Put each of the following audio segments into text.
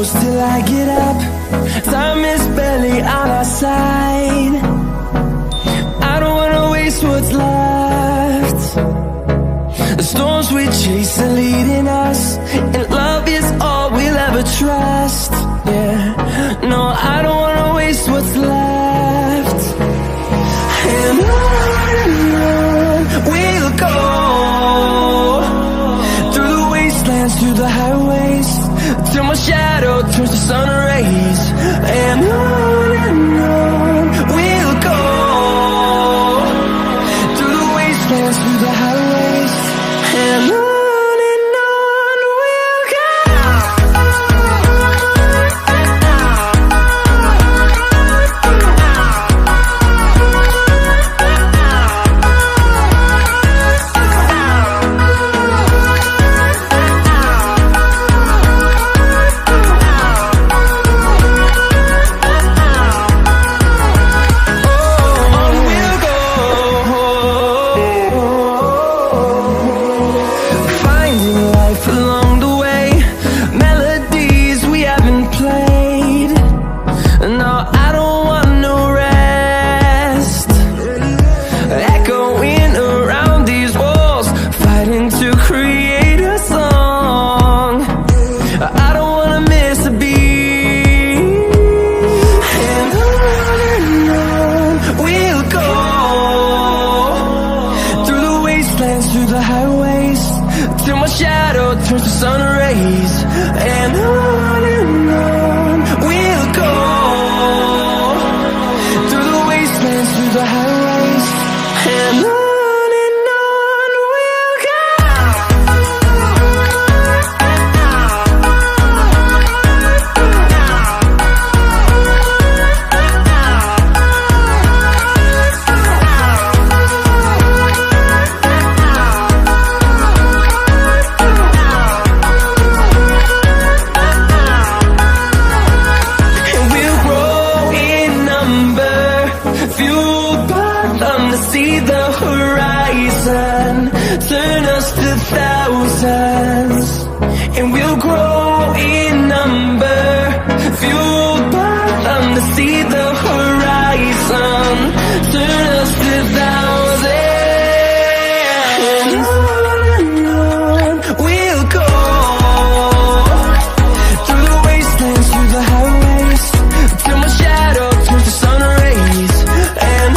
close till I get up. Time is barely on our side. I don't wanna waste what's left. The storms we chase are leading us, and love is all we'll ever trust. Yeah, no, I don't wanna waste what's left. And on we'll go, through the wastelands, through the highways, till my shadow turns to sun rays. And on we'll go, through the wastelands, through the highways, and on we'll go. Through the highways, till my shadow turns to sun rays. And on we'll go, through the wastelands, through the highways, and on we'll go. See the horizon, turn us to thousands, and we'll grow in number, fueled by them. To see the horizon, turn us to thousands, and on we'll go, through the wastelands, through the highways, till my shadow turns to sun rays. And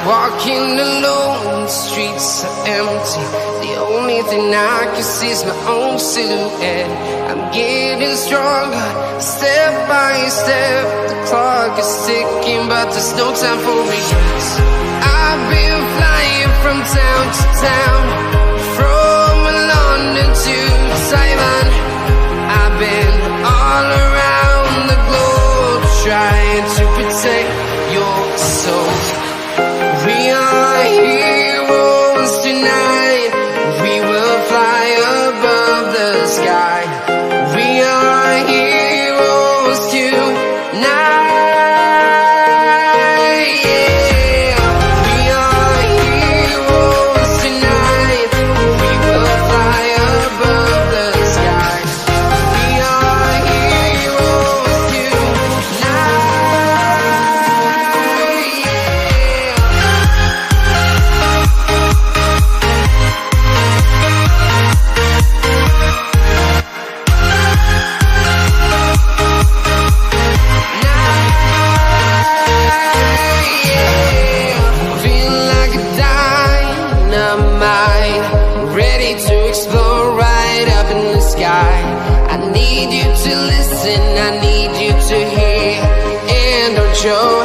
walking alone, the streets are empty. The only thing I can see is my own silhouette. I'm getting stronger, step by step. The clock is ticking, but there's no time for regrets. I've been flying from town to town, from London to Taiwan. I've been all around the globe, trying to protect your soul. We are heroes tonight. We will fly above the sky. We are heroes tonight. Yeah. We are heroes tonight. We will fly above the sky. We are heroes tonight. I need you to listen, I need you to hear, and don't show